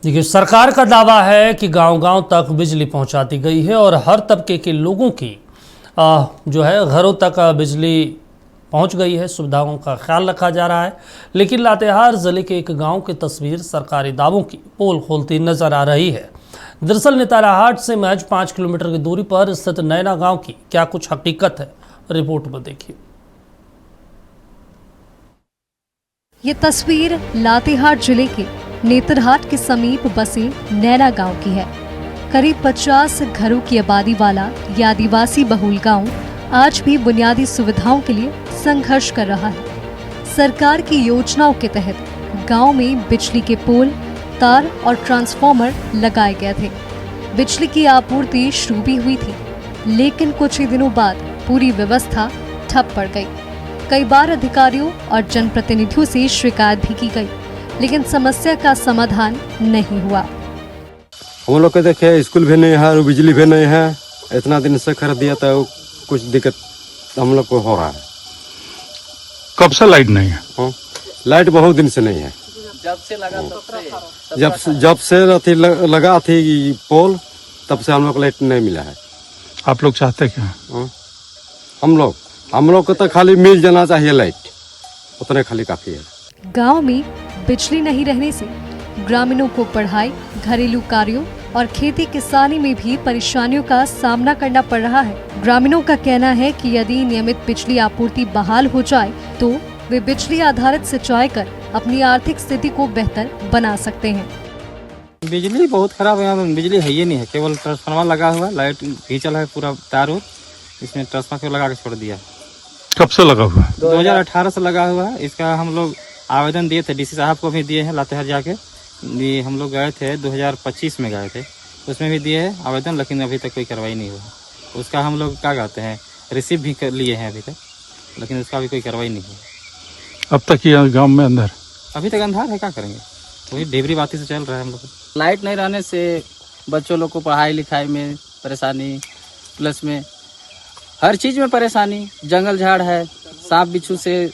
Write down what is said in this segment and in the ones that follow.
देखिए, सरकार का दावा है कि गांव-गांव तक बिजली पहुंचा दी गई है और हर तबके के लोगों की जो है घरों तक बिजली पहुंच गई है, सुविधाओं का ख्याल रखा जा रहा है। लेकिन लातेहार जिले के एक गांव की तस्वीर सरकारी दावों की पोल खोलती नजर आ रही है। दरअसल नेतरहाट से महज 5 किलोमीटर की दूरी पर स्थित नैना गांव की क्या कुछ हकीकत है, रिपोर्ट में देखिए। ये तस्वीर लातेहार जिले के नेतरहाट के समीप बसे नैना गांव की है। करीब 50 घरों की आबादी वाला यह आदिवासी बहुल गांव आज भी बुनियादी सुविधाओं के लिए संघर्ष कर रहा है। सरकार की योजनाओं के तहत गांव में बिजली के पोल, तार और ट्रांसफार्मर लगाए गए थे। बिजली की आपूर्ति शुरू भी हुई थी, लेकिन कुछ ही दिनों बाद पूरी व्यवस्था ठप पड़ गई। कई बार अधिकारियों और जनप्रतिनिधियों से शिकायत भी की गई, लेकिन समस्या का समाधान नहीं हुआ। हम लोग को देखे स्कूल भी नहीं है और बिजली भी नहीं है। इतना दिन से कर दिया तो कुछ दिक्कत हम लोग को हो रहा है। कब से लाइट नहीं है? लाइट बहुत दिन से नहीं है। जब से लगा जब से लगा थी पोल, तब से हम लोग को लाइट नहीं मिला है। आप लोग चाहते क्या? हम लोग को तो खाली मिल जाना चाहिए लाइट, उतने खाली काफी है। गांव में बिजली नहीं रहने से ग्रामीणों को पढ़ाई, घरेलू कार्यों और खेती किसानी में भी परेशानियों का सामना करना पड़ रहा है। ग्रामीणों का कहना है कि यदि नियमित बिजली आपूर्ति बहाल हो जाए तो वे बिजली आधारित सिंचाई कर अपनी आर्थिक स्थिति को बेहतर बना सकते हैं। बिजली बहुत खराब है, यहाँ बिजली है ही नहीं है। केवल ट्रांसफार्मर लगा हुआ, लाइट खींचल है, पूरा तार इसमें ट्रांसफार्मर लगा के छोड़ दिया। कब से लगा हुआ? 2018 से लगा हुआ है। इसका हम लोग आवेदन दिए थे, डीसी साहब को भी दिए हैं लातेहार जाके। हम लोग गए थे 2025 में गए थे, उसमें भी दिए हैं आवेदन, लेकिन अभी तक कोई कार्रवाई नहीं हुआ। उसका हम लोग क्या कहते हैं, रिसीव भी कर लिए हैं अभी तक, लेकिन उसका भी कोई कार्रवाई नहीं हुआ। अब तक ये गांव में अंदर अभी तक अंधार है, क्या करेंगे? वही ढेबरी बाती से चल रहा है हम लोग। लाइट नहीं रहने से बच्चों लोग को पढ़ाई लिखाई में परेशानी, प्लस में हर चीज में परेशानी। जंगल झाड़ है, सांप बिच्छू से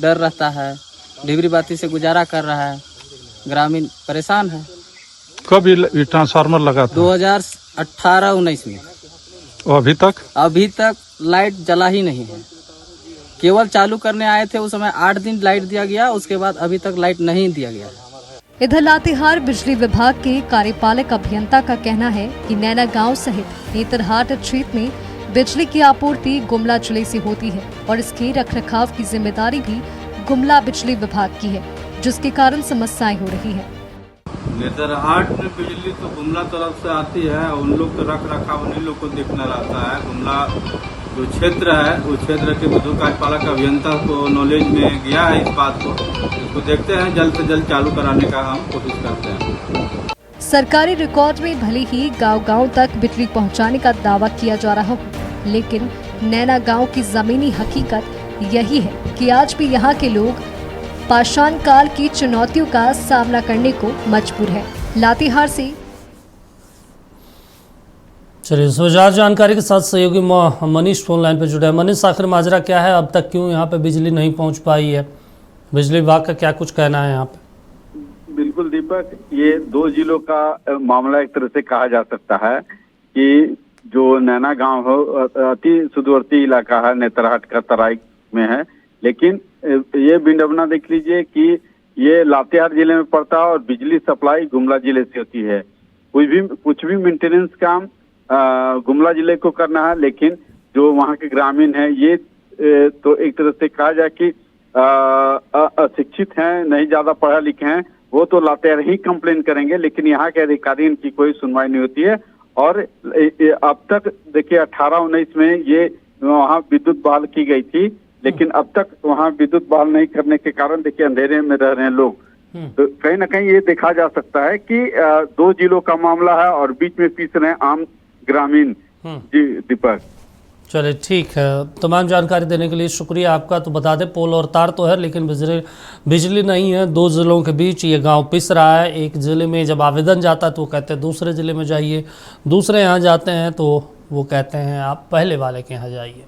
डर रहता है, ढेबरी बाती से गुजारा कर रहा है, ग्रामीण परेशान है। कब ये ट्रांसफार्मर लगा था? 2018-19 में। और अभी तक लाइट जला ही नहीं है। केवल चालू करने आए थे, उस समय 8 दिन लाइट दिया गया, उसके बाद अभी तक लाइट नहीं दिया गया। इधर लातेहार बिजली विभाग के कार्यपालक अभियंता का कहना है कि नैना गांव सहित नेतरहाट क्षेत्र में बिजली की आपूर्ति गुमला जिले से होती है और इसके रखरखाव की जिम्मेदारी भी गुमला बिजली विभाग की है, जिसके कारण समस्याएं हो रही है। नेतरहाट में बिजली तो गुमला तरफ से आती है, उन लोग तो रख रखाव उन्हीं लोग को देखना रहता है। गुमला जो क्षेत्र है, उस क्षेत्र के विद्युत कार्यपालक अभियंता को नॉलेज में गया है इस बात को। इसको देखते हैं, जल्द से जल्द चालू कराने का हम कोशिश करते हैं। सरकारी रिकॉर्ड में भले ही गांव-गांव तक बिजली पहुंचाने का दावा किया जा रहा हो, लेकिन नैना गांव की जमीनी हकीकत यही है कि आज भी यहाँ के लोग पाषाण काल की चुनौतियों का सामना करने को मजबूर है। लातेहार से चलिए, सुजात जानकारी के साथ सहयोगी मनीष फोन लाइन पर जुड़े हैं। मनीष, आखिर माजरा क्या है? अब तक क्यों यहाँ पे बिजली नहीं पहुँच पाई है? बिजली विभाग का क्या कुछ कहना है यहाँ पे? बिल्कुल दीपक, ये 2 जिलों का मामला एक तरह से कहा जा सकता है कि जो नैना गांव हो अति सुदूरवर्ती इलाका है, नेतरहाट का तराई में है, लेकिन ये विडंबना देख लीजिए कि ये लातेहार जिले में पड़ता है और बिजली सप्लाई गुमला जिले से होती है। कुछ भी मेंटेनेंस काम गुमला जिले को करना है, लेकिन जो वहाँ के ग्रामीण है ये तो एक तरह से कहा जाए कि अशिक्षित हैं, नहीं ज्यादा पढ़े लिखे हैं, वो तो लातेहार ही कंप्लेन करेंगे, लेकिन यहाँ के अधिकारी इनकी कोई सुनवाई नहीं होती है। और अब तक देखिए 18-19 में ये वहाँ विद्युत बहाल की गई थी, लेकिन अब तक वहाँ विद्युत बहाल नहीं करने के कारण देखिए अंधेरे में रह रहे हैं लोग। तो कहीं ना कहीं ये देखा जा सकता है कि 2 जिलों का मामला है और बीच में पीस रहे हैं आम ग्रामीण। जी दीपक, चलिए ठीक है, तमाम जानकारी देने के लिए शुक्रिया आपका। तो बता दें, पोल और तार तो है, लेकिन बिजली नहीं है। 2 जिलों के बीच ये गांव पिस रहा है। एक जिले में जब आवेदन जाता है तो वो कहते हैं दूसरे जिले में जाइए, दूसरे यहाँ जाते हैं तो वो कहते हैं आप पहले वाले के यहाँ जाइए।